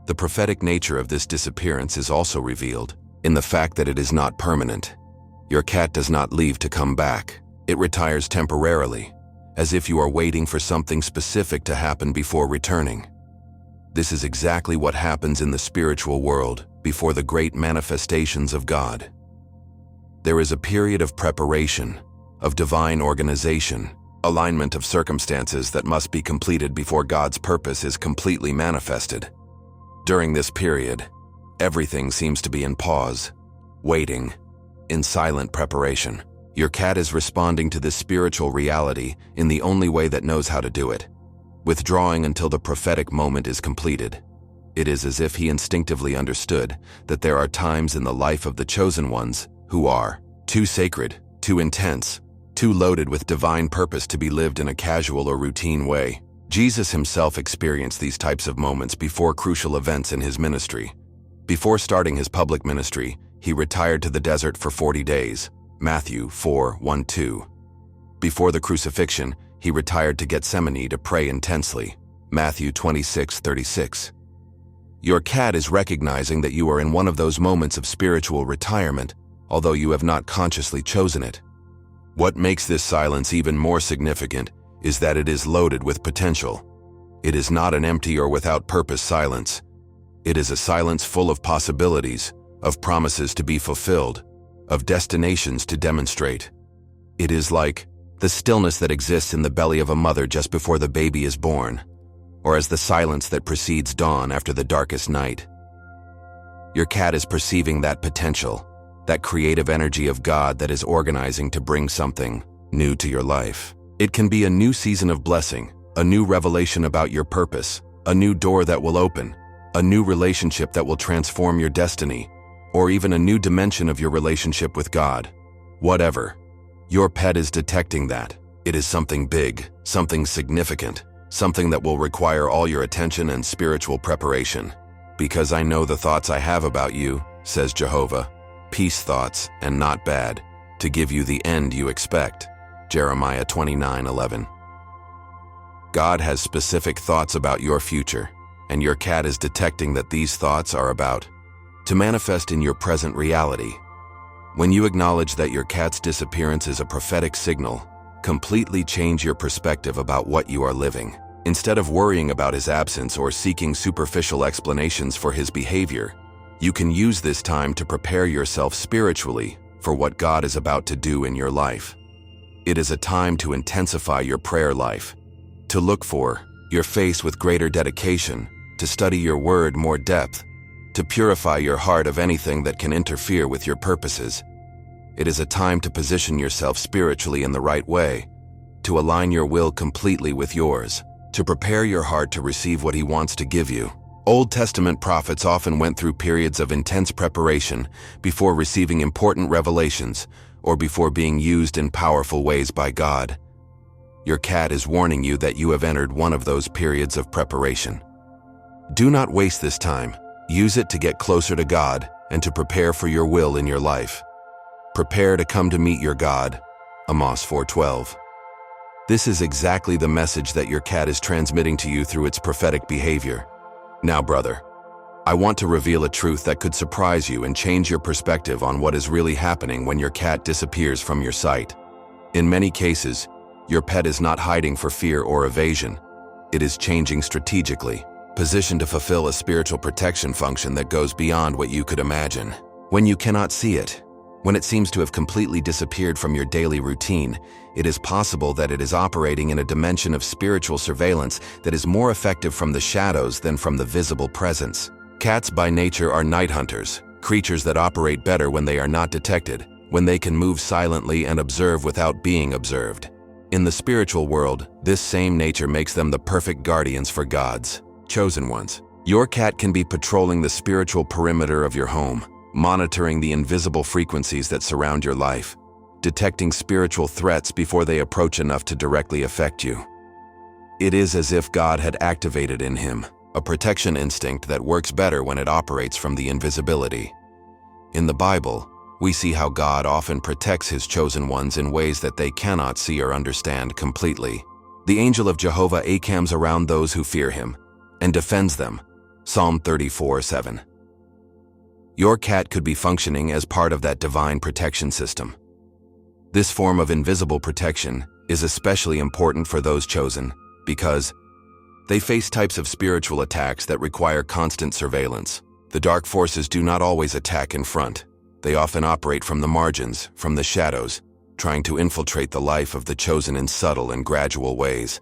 A: The prophetic nature of this disappearance is also revealed in the fact that it is not permanent. Your cat does not leave to come back. It retires temporarily, as if you are waiting for something specific to happen before returning. This is exactly what happens in the spiritual world before the great manifestations of God. There is a period of preparation, of divine organization, alignment of circumstances that must be completed before God's purpose is completely manifested. During this period, everything seems to be in pause, waiting, in silent preparation. Your cat is responding to this spiritual reality in the only way that knows how to do it, withdrawing until the prophetic moment is completed. It is as if he instinctively understood that there are times in the life of the chosen ones who are too sacred, too intense, too loaded with divine purpose to be lived in a casual or routine way. Jesus himself experienced these types of moments before crucial events in his ministry. Before starting his public ministry, he retired to the desert for 40 days. Matthew 4:1-2. Before the crucifixion, he retired to Gethsemane to pray intensely. Matthew 26:36. Your cat is recognizing that you are in one of those moments of spiritual retirement, although you have not consciously chosen it. What makes this silence even more significant is that it is loaded with potential. It is not an empty or without purpose silence. It is a silence full of possibilities, of promises to be fulfilled, of destinations to demonstrate. It is like the stillness that exists in the belly of a mother just before the baby is born, or as the silence that precedes dawn after the darkest night. Your cat is perceiving that potential, that creative energy of God that is organizing to bring something new to your life. It can be a new season of blessing, a new revelation about your purpose, a new door that will open, a new relationship that will transform your destiny, or even a new dimension of your relationship with God. Whatever. Your pet is detecting that. It is something big, something significant, something that will require all your attention and spiritual preparation. Because I know the thoughts I have about you, says Jehovah, peace thoughts and not bad, to give you the end you expect. Jeremiah 29:11. God has specific thoughts about your future, and your cat is detecting that these thoughts are about to manifest in your present reality. When you acknowledge that your cat's disappearance is a prophetic signal, completely change your perspective about what you are living. Instead of worrying about his absence or seeking superficial explanations for his behavior, you can use this time to prepare yourself spiritually for what God is about to do in your life. It is a time to intensify your prayer life, to look for your face with greater dedication, to study your word more depth, to purify your heart of anything that can interfere with your purposes. It is a time to position yourself spiritually in the right way, to align your will completely with yours, to prepare your heart to receive what He wants to give you. Old Testament prophets often went through periods of intense preparation before receiving important revelations or before being used in powerful ways by God. Your cat is warning you that you have entered one of those periods of preparation. Do not waste this time. Use it to get closer to God and to prepare for your will in your life. Prepare to come to meet your God. Amos 4:12. This is exactly the message that your cat is transmitting to you through its prophetic behavior. Now, brother, I want to reveal a truth that could surprise you and change your perspective on what is really happening when your cat disappears from your sight. In many cases, your pet is not hiding for fear or evasion. It is changing strategically, positioned to fulfill a spiritual protection function that goes beyond what you could imagine. When you cannot see it, when it seems to have completely disappeared from your daily routine, it is possible that it is operating in a dimension of spiritual surveillance that is more effective from the shadows than from the visible presence. Cats by nature are night hunters, creatures that operate better when they are not detected, when they can move silently and observe without being observed. In the spiritual world, this same nature makes them the perfect guardians for God's chosen ones. Your cat can be patrolling the spiritual perimeter of your home, monitoring the invisible frequencies that surround your life, detecting spiritual threats before they approach enough to directly affect you. It is as if God had activated in him a protection instinct that works better when it operates from the invisibility. In the Bible, we see how God often protects his chosen ones in ways that they cannot see or understand completely. The angel of Jehovah encamps around those who fear him and defends them. Psalm 34:7. Your cat could be functioning as part of that divine protection system. This form of invisible protection is especially important for those chosen because they face types of spiritual attacks that require constant surveillance. The dark forces do not always attack in front. They often operate from the margins, from the shadows, trying to infiltrate the life of the chosen in subtle and gradual ways.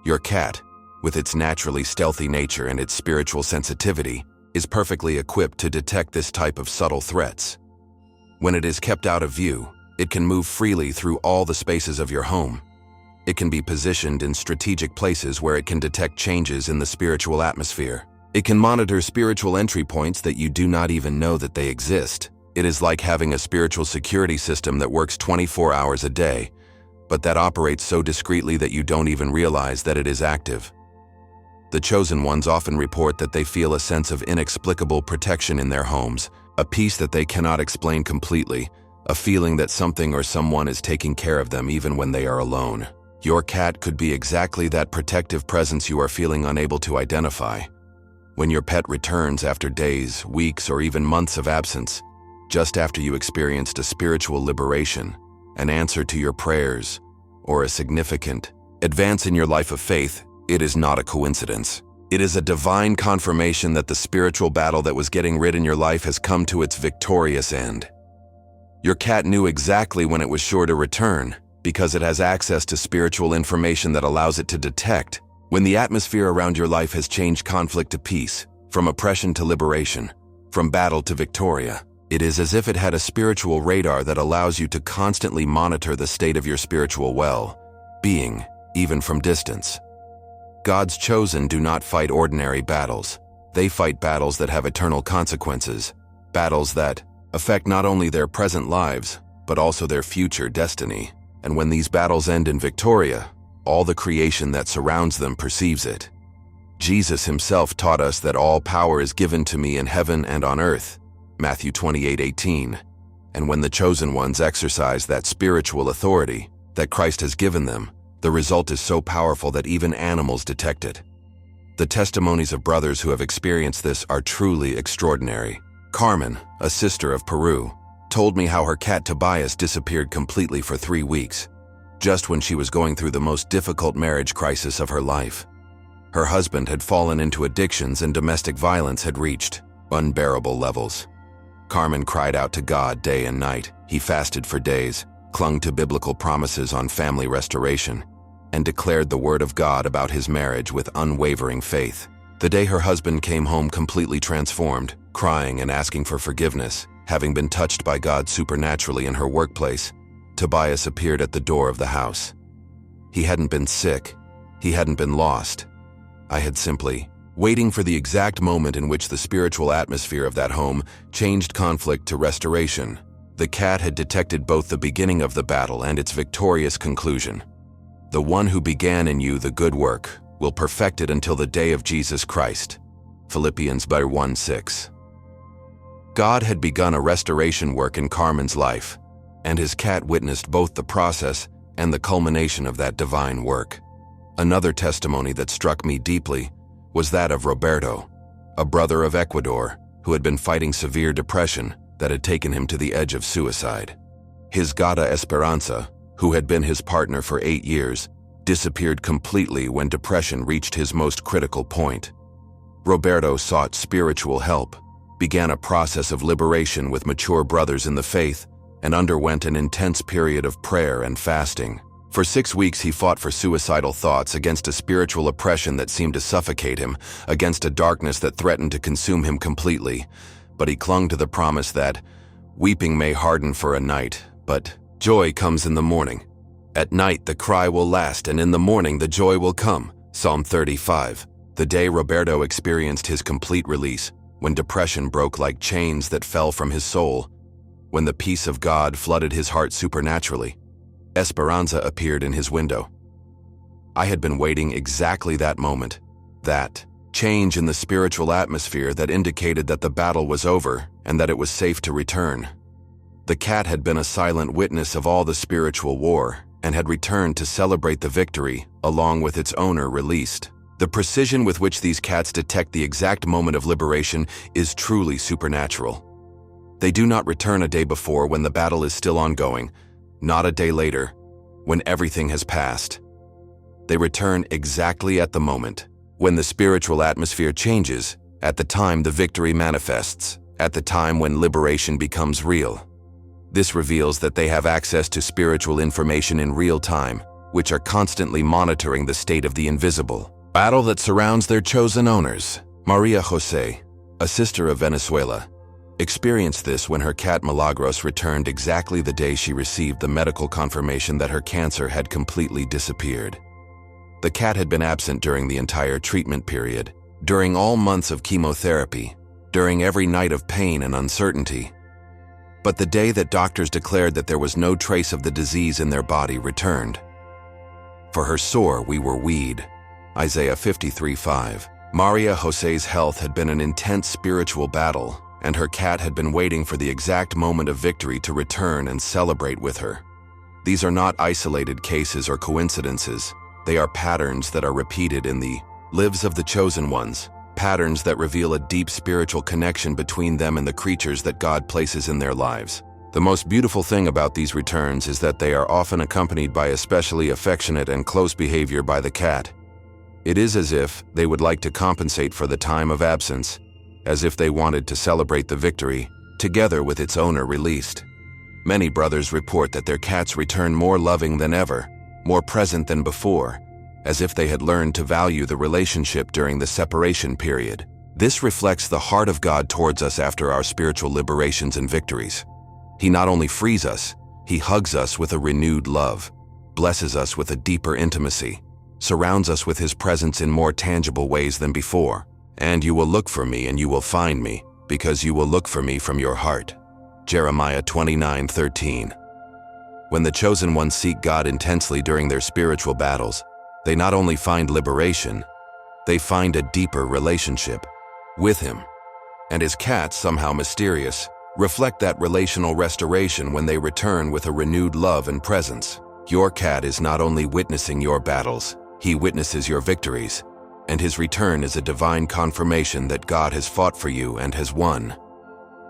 A: Your cat, with its naturally stealthy nature and its spiritual sensitivity, is perfectly equipped to detect this type of subtle threats. When it is kept out of view, it can move freely through all the spaces of your home. It can be positioned in strategic places where it can detect changes in the spiritual atmosphere. It can monitor spiritual entry points that you do not even know that they exist. It is like having a spiritual security system that works 24 hours a day, but that operates so discreetly that you don't even realize that it is active. The chosen ones often report that they feel a sense of inexplicable protection in their homes, a peace that they cannot explain completely, a feeling that something or someone is taking care of them even when they are alone. Your cat could be exactly that protective presence you are feeling unable to identify. When your pet returns after days, weeks, or even months of absence, just after you experienced a spiritual liberation, an answer to your prayers, or a significant advance in your life of faith, it is not a coincidence. It is a divine confirmation that the spiritual battle that was getting rid in your life has come to its victorious end. Your cat knew exactly when it was sure to return, because it has access to spiritual information that allows it to detect when the atmosphere around your life has changed conflict to peace, from oppression to liberation, from battle to victoria. It is as if it had a spiritual radar that allows you to constantly monitor the state of your spiritual well-being, even from distance. God's chosen do not fight ordinary battles. They fight battles that have eternal consequences, battles that affect not only their present lives, but also their future destiny. And when these battles end in victoria, all the creation that surrounds them perceives it. Jesus himself taught us that all power is given to me in heaven and on earth, Matthew 28:18. And when the chosen ones exercise that spiritual authority that Christ has given them, the result is so powerful that even animals detect it. The testimonies of brothers who have experienced this are truly extraordinary. Carmen, a sister of Peru, told me how her cat Tobias disappeared completely for 3 weeks, just when she was going through the most difficult marriage crisis of her life. Her husband had fallen into addictions and domestic violence had reached unbearable levels. Carmen cried out to God day and night. He fasted for days, clung to biblical promises on family restoration, and declared the word of God about his marriage with unwavering faith. The day her husband came home completely transformed, crying and asking for forgiveness, having been touched by God supernaturally in her workplace, Tobias appeared at the door of the house. He hadn't been sick. He hadn't been lost. I had simply waiting for the exact moment in which the spiritual atmosphere of that home changed conflict to restoration. The cat had detected both the beginning of the battle and its victorious conclusion. The one who began in you the good work will perfect it until the day of Jesus Christ. Philippians 1:6. God had begun a restoration work in Carmen's life, and his cat witnessed both the process and the culmination of that divine work. Another testimony that struck me deeply was that of Roberto, a brother of Ecuador who had been fighting severe depression that had taken him to the edge of suicide. His gata Esperanza, who had been his partner for 8 years, disappeared completely when depression reached his most critical point. Roberto sought spiritual help, began a process of liberation with mature brothers in the faith, and underwent an intense period of prayer and fasting. For 6 weeks he fought for suicidal thoughts, against a spiritual oppression that seemed to suffocate him, against a darkness that threatened to consume him completely. But he clung to the promise that, "Weeping may harden for a night, but joy comes in the morning. At night the cry will last, and in the morning the joy will come." Psalm 35. The day Roberto experienced his complete release, when depression broke like chains that fell from his soul, when the peace of God flooded his heart supernaturally, Esperanza appeared in his window. I had been waiting exactly that moment, that change in the spiritual atmosphere that indicated that the battle was over and that it was safe to return. The cat had been a silent witness of all the spiritual war and had returned to celebrate the victory along with its owner released. The precision with which these cats detect the exact moment of liberation is truly supernatural. They do not return a day before when the battle is still ongoing, not a day later, when everything has passed. They return exactly at the moment, when the spiritual atmosphere changes, at the time the victory manifests, at the time when liberation becomes real. This reveals that they have access to spiritual information in real time, which are constantly monitoring the state of the invisible battle that surrounds their chosen owners. Maria Jose, a sister of Venezuela, experienced this when her cat Milagros returned exactly the day she received the medical confirmation that her cancer had completely disappeared. The cat had been absent during the entire treatment period, during all months of chemotherapy, during every night of pain and uncertainty. But the day that doctors declared that there was no trace of the disease in their body returned. For her sore we were weed. Isaiah 53:5. Maria Jose's health had been an intense spiritual battle, and her cat had been waiting for the exact moment of victory to return and celebrate with her. These are not isolated cases or coincidences. They are patterns that are repeated in the lives of the chosen ones, patterns that reveal a deep spiritual connection between them and the creatures that God places in their lives. The most beautiful thing about these returns is that they are often accompanied by especially affectionate and close behavior by the cat. It is as if they would like to compensate for the time of absence, as if they wanted to celebrate the victory, together with its owner released. Many brothers report that their cats return more loving than ever, more present than before, as if they had learned to value the relationship during the separation period. This reflects the heart of God towards us after our spiritual liberations and victories. He not only frees us, he hugs us with a renewed love, blesses us with a deeper intimacy, surrounds us with his presence in more tangible ways than before. And you will look for me and you will find me, because you will look for me from your heart. Jeremiah 29:13. When the chosen ones seek God intensely during their spiritual battles, they not only find liberation, they find a deeper relationship with him. And his cats, somehow mysterious, reflect that relational restoration when they return with a renewed love and presence. Your cat is not only witnessing your battles, he witnesses your victories, and his return is a divine confirmation that God has fought for you and has won.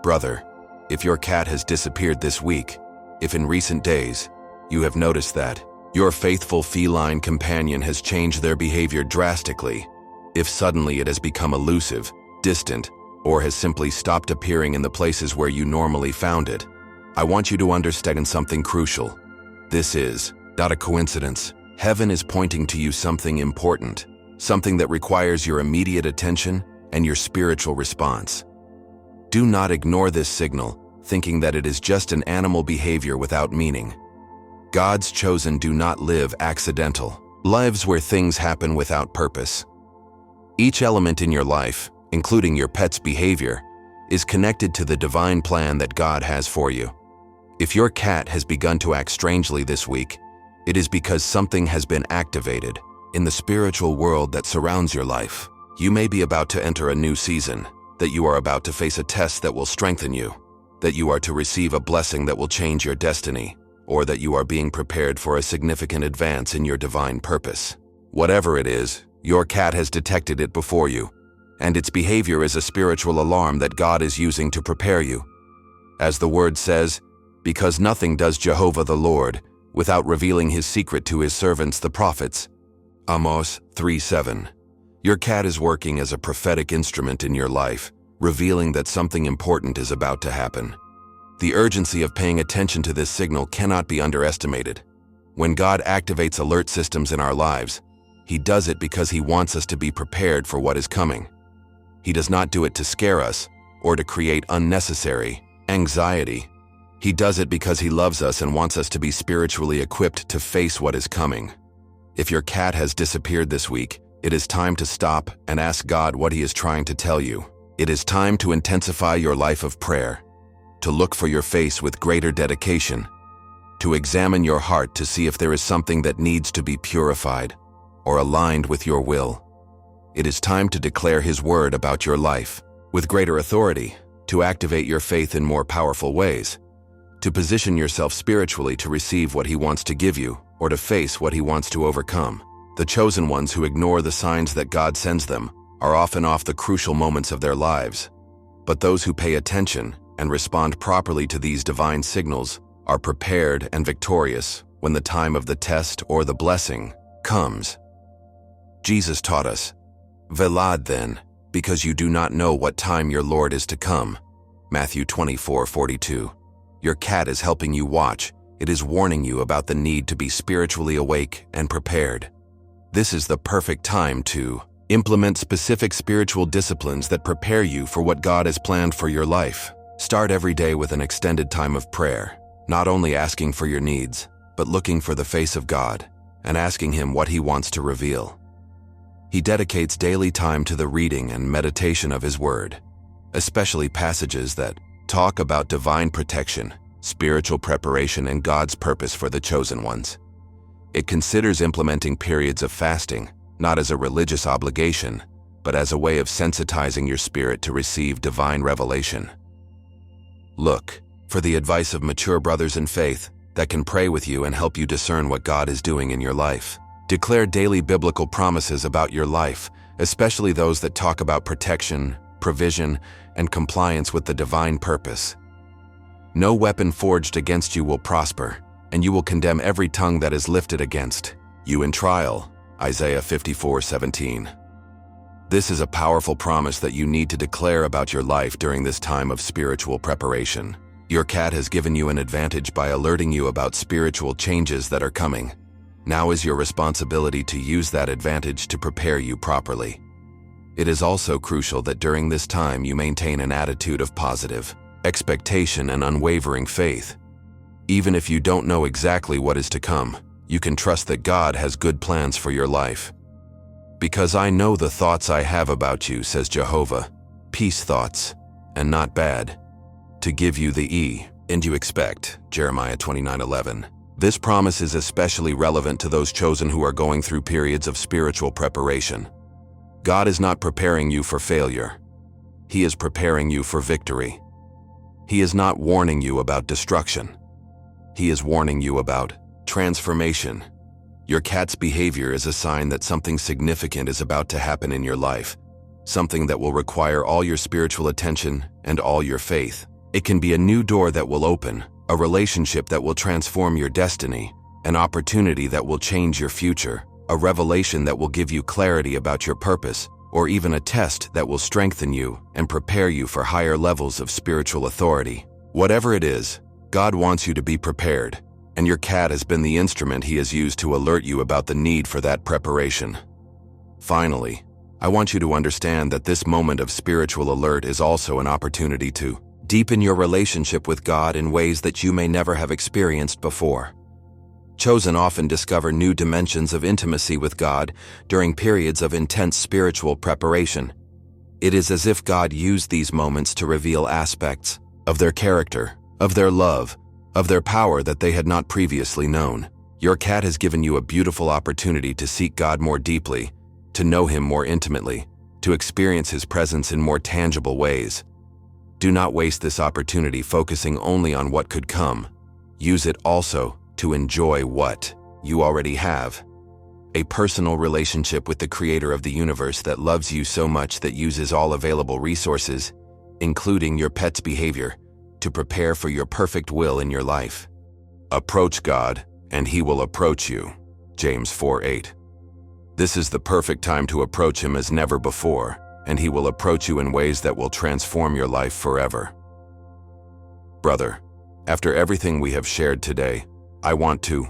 A: Brother, if your cat has disappeared this week, if in recent days you have noticed that your faithful feline companion has changed their behavior drastically, if suddenly it has become elusive, distant, or has simply stopped appearing in the places where you normally found it, I want you to understand something crucial. This is not a coincidence. Heaven is pointing to you something important, something that requires your immediate attention and your spiritual response. Do not ignore this signal, thinking that it is just an animal behavior without meaning. God's chosen do not live accidental lives where things happen without purpose. Each element in your life, including your pet's behavior, is connected to the divine plan that God has for you. If your cat has begun to act strangely this week, it is because something has been activated in the spiritual world that surrounds your life. You may be about to enter a new season, that you are about to face a test that will strengthen you, that you are to receive a blessing that will change your destiny, or that you are being prepared for a significant advance in your divine purpose. Whatever it is, your cat has detected it before you, and its behavior is a spiritual alarm that God is using to prepare you. As the word says, because nothing does Jehovah the Lord without revealing his secret to his servants the prophets. Amos 3:7. Your cat is working as a prophetic instrument in your life, revealing that something important is about to happen. The urgency of paying attention to this signal cannot be underestimated. When God activates alert systems in our lives, he does it because he wants us to be prepared for what is coming. He does not do it to scare us or to create unnecessary anxiety. He does it because he loves us and wants us to be spiritually equipped to face what is coming. If your cat has disappeared this week, it is time to stop and ask God what he is trying to tell you. It is time to intensify your life of prayer, to look for your face with greater dedication, to examine your heart to see if there is something that needs to be purified or aligned with your will. It is time to declare his word about your life with greater authority, to activate your faith in more powerful ways, to position yourself spiritually to receive what he wants to give you or to face what he wants to overcome. The chosen ones who ignore the signs that God sends them are often off the crucial moments of their lives. But those who pay attention and respond properly to these divine signals are prepared and victorious when the time of the test or the blessing comes. Jesus taught us, "Velad then, because you do not know what time your Lord is to come." Matthew 24:42. Your cat is helping you watch. It is warning you about the need to be spiritually awake and prepared. This is the perfect time to implement specific spiritual disciplines that prepare you for what God has planned for your life. Start every day with an extended time of prayer, not only asking for your needs, but looking for the face of God and asking him what he wants to reveal. He dedicates daily time to the reading and meditation of his word, especially passages that talk about divine protection, spiritual preparation, and God's purpose for the chosen ones. It considers implementing periods of fasting, not as a religious obligation, but as a way of sensitizing your spirit to receive divine revelation. Look for the advice of mature brothers in faith that can pray with you and help you discern what God is doing in your life. Declare daily biblical promises about your life, especially those that talk about protection, provision, and compliance with the divine purpose. No weapon forged against you will prosper, and you will condemn every tongue that is lifted against you in trial. Isaiah 54:17. This is a powerful promise that you need to declare about your life during this time of spiritual preparation. Your cat has given you an advantage by alerting you about spiritual changes that are coming. Now is your responsibility to use that advantage to prepare you properly. It is also crucial that during this time you maintain an attitude of positive expectation and unwavering faith. Even if you don't know exactly what is to come, you can trust that God has good plans for your life. Because I know the thoughts I have about you, says Jehovah, peace thoughts, and not bad, to give you the end you expect, Jeremiah 29:11. This promise is especially relevant to those chosen who are going through periods of spiritual preparation. God is not preparing you for failure. He is preparing you for victory. He is not warning you about destruction. He is warning you about transformation. Your cat's behavior is a sign that something significant is about to happen in your life, something that will require all your spiritual attention and all your faith. It can be a new door that will open, a relationship that will transform your destiny, an opportunity that will change your future, a revelation that will give you clarity about your purpose, or even a test that will strengthen you and prepare you for higher levels of spiritual authority. Whatever it is, God wants you to be prepared, and your cat has been the instrument he has used to alert you about the need for that preparation. Finally, I want you to understand that this moment of spiritual alert is also an opportunity to deepen your relationship with God in ways that you may never have experienced before. Chosen often discover new dimensions of intimacy with God during periods of intense spiritual preparation. It is as if God used these moments to reveal aspects of their character, of their love, of their power that they had not previously known. Your cat has given you a beautiful opportunity to seek God more deeply, to know him more intimately, to experience His presence in more tangible ways. Do not waste this opportunity focusing only on what could come. Use it also to enjoy what you already have. A personal relationship with the Creator of the universe that loves you so much that uses all available resources, including your pet's behavior, to prepare for your perfect will in your life. Approach God, and He will approach you. James 4:8. This is the perfect time to approach Him as never before, and He will approach you in ways that will transform your life forever. Brother, after everything we have shared today, I want to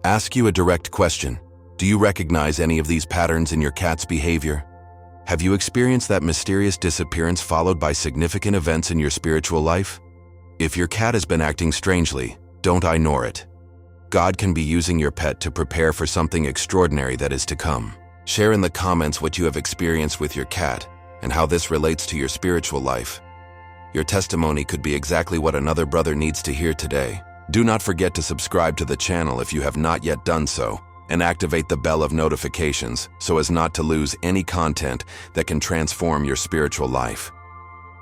A: ask you a direct question. Do you recognize any of these patterns in your cat's behavior? Have you experienced that mysterious disappearance followed by significant events in your spiritual life? If your cat has been acting strangely, don't ignore it. God can be using your pet to prepare for something extraordinary that is to come. Share in the comments what you have experienced with your cat and how this relates to your spiritual life. Your testimony could be exactly what another brother needs to hear today. Do not forget to subscribe to the channel if you have not yet done so, and activate the bell of notifications so as not to lose any content that can transform your spiritual life.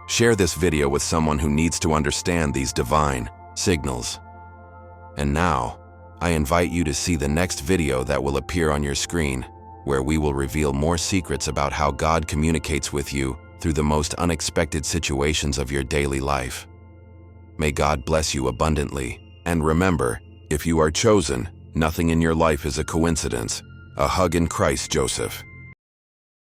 A: Share this video with someone who needs to understand these divine signals. And now, I invite you to see the next video that will appear on your screen, where we will reveal more secrets about how God communicates with you through the most unexpected situations of your daily life. May God bless you abundantly, and remember, if you are chosen, nothing in your life is a coincidence. A hug in Christ, Joseph.